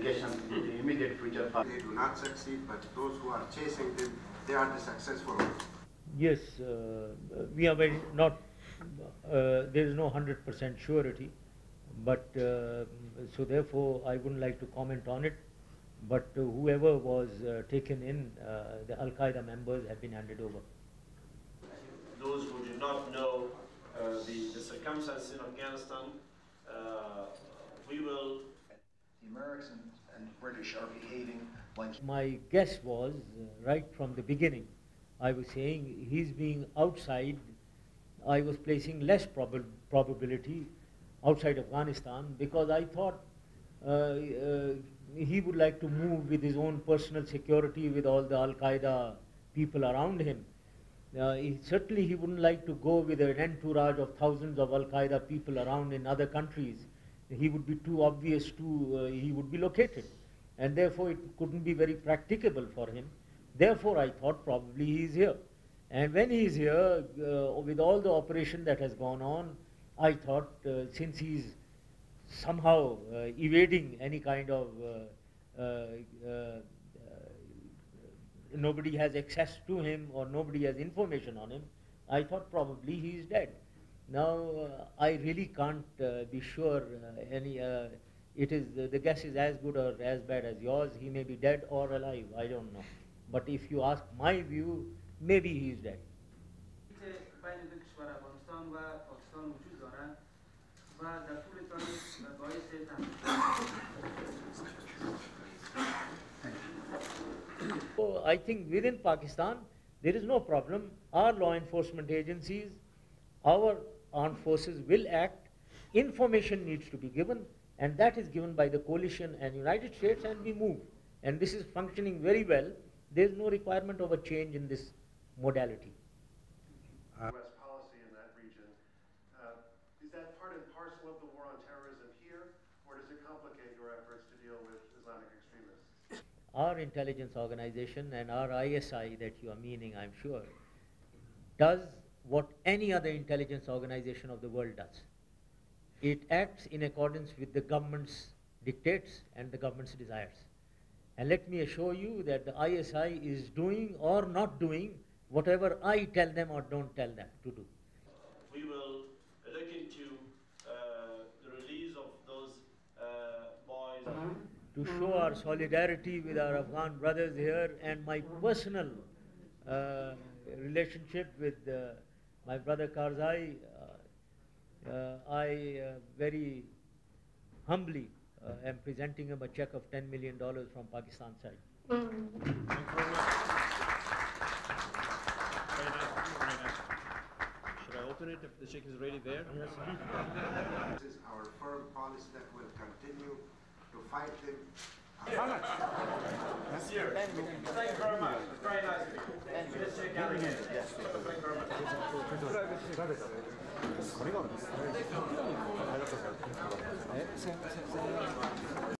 delegation in the immediate future. They do not succeed, but those who are chasing them, they are the successful ones. Yes, we are very not, there is no 100% surety, but so therefore I wouldn't like to comment on it, but whoever was taken in, the Al-Qaeda members have been handed over. Those who do not know the circumstances in Afghanistan, we will... The Americans and British are behaving like... My guess was, right from the beginning, I was saying he's being outside. I was placing less probability outside Afghanistan because I thought he would like to move with his own personal security with all the Al-Qaeda people around him. Certainly he wouldn't like to go with an entourage of thousands of Al-Qaeda people around in other countries. He would be too obvious he would be located. And therefore it couldn't be very practicable for him. Therefore I thought probably he is here. And when he is here, with all the operation that has gone on, I thought since he is somehow evading any kind of, nobody has access to him or nobody has information on him, I thought probably he is dead. Now I really can't be sure the guess is as good or as bad as yours. He may be dead or alive, I don't know. But if you ask my view, maybe he is dead. So I think within Pakistan, there is no problem. Our law enforcement agencies, our armed forces will act. Information needs to be given, and that is given by the coalition and United States, and we move. And this is functioning very well. There is no requirement of a change in this modality. U.S. policy in that region, is that part and parcel of the war on terrorism here, or does it complicate your efforts to deal with Islamic extremists? Our intelligence organization and our ISI that you are meaning, I'm sure, does what any other intelligence organization of the world does. It acts in accordance with the government's dictates and the government's desires. And let me assure you that the ISI is doing or not doing whatever I tell them or don't tell them to do. We will look into the release of those boys. To show our solidarity with our Afghan brothers here and my personal relationship with my brother Karzai, I very humbly am presenting him a check of $10 million from Pakistan side. Thank you very much. Very nice. Very nice. Should I open it if the check is already there? Yes, This is our firm policy that will continue to fight them. How much? Here. Thank you very much. It's very nice of you. Thank you. Let's shake hands again. Yes. Thank you very much.